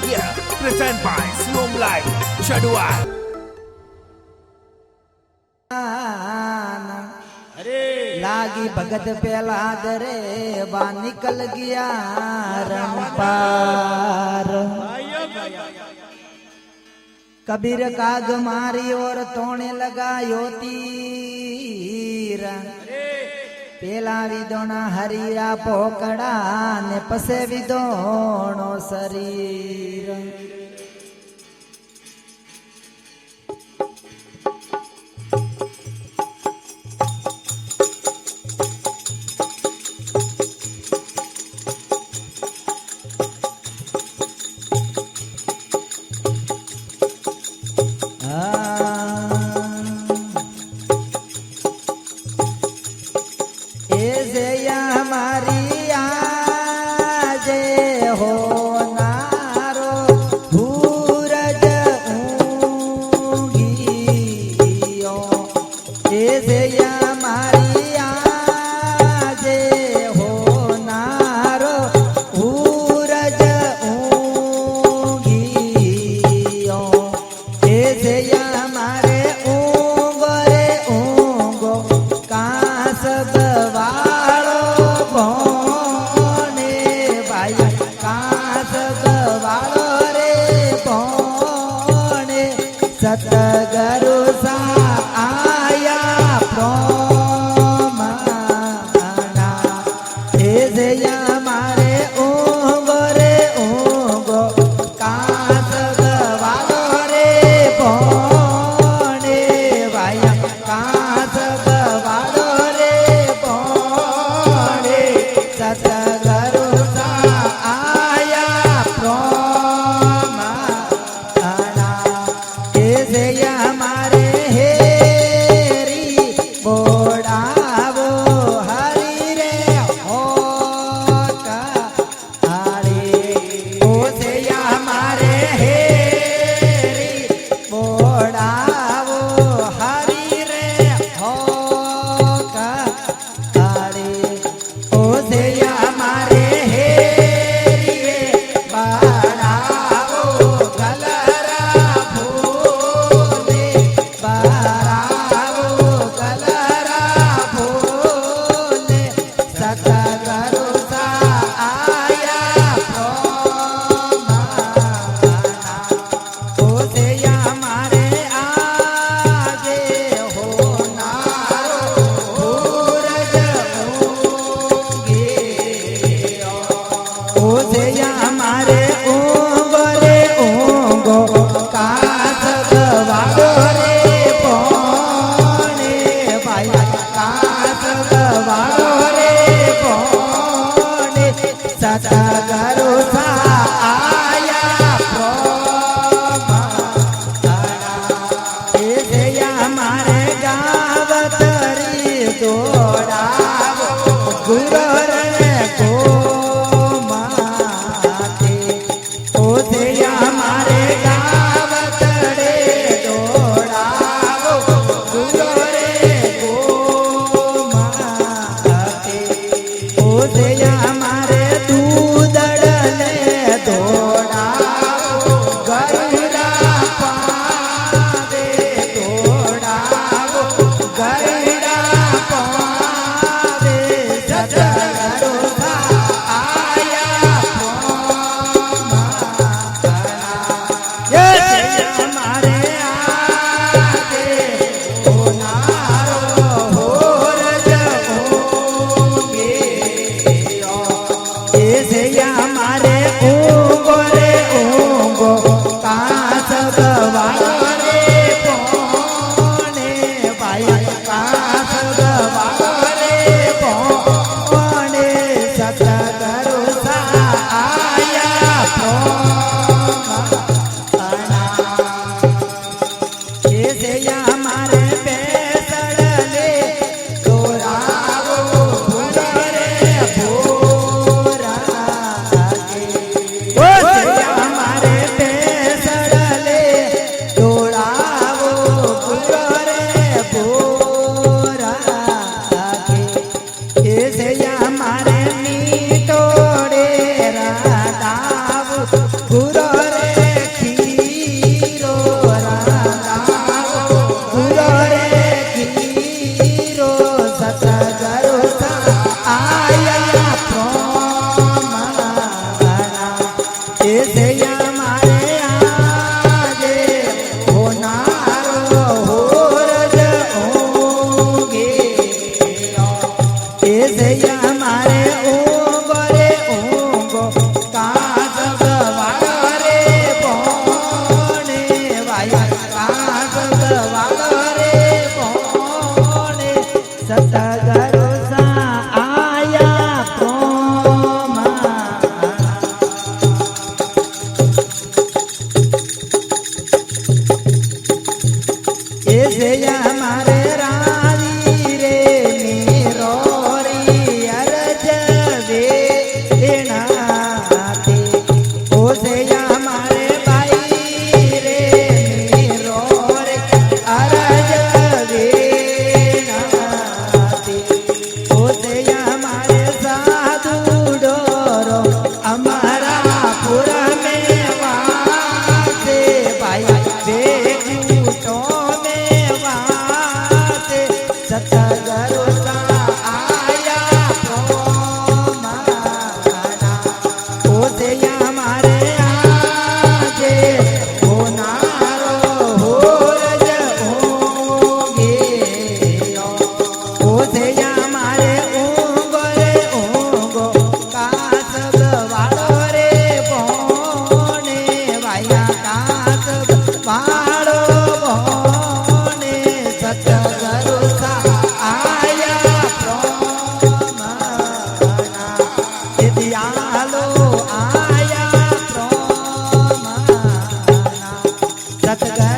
Yeah, present by Siom Live, Chaduan. लागी भगत पेला दरे बा निकल गया रंपार। कबीर काग मारी और तोने लगायो तीर। पेला विदोना हरिया पोकड़ा ने पसे विदोनो शरीर। सतगुरु सा आया प्रोमाना हे जया मारे ऊंगो रे ऊंगो कास गवालो रे पोने भाया कास गवालो रे पोने सतगुरु सा आया प्रोमाना जया हमारे સૈયા મારે આજે હોનારો હોરજ ઊંઘે એ સૈયા મારે ઊંઘો રે ઊંઘો કાસ ગવાડો રે પોણે વાયા કાસ ગવાડો રે પોણે સતગરો સા આયા પ્રોમા એ સૈયા મારે રાવી રે મીરો રી અરજ વેણાતે ઓ સૈયા મારે બાઈ રે મીરો રે અરજ વેણાતે ઓ સૈયા મારે સાધુ ડોરો અમારા પુર મે વાસે ભાઈ બેગુટો મે વાસે સતગરો સા આયા પ્રોમાના ઓ સૈયા મારે આજે હોનારો હોરજ ઊંઘે ઓ સૈયા મારે ઊંઘો રે ઊંઘો કાસ ગવાડો રે પોણે વાયા કાસ ગવાડો પોણે સતગરો સા આયા પ્રોમાના એ દિયાલો આયા પ્રોમાના સતગરો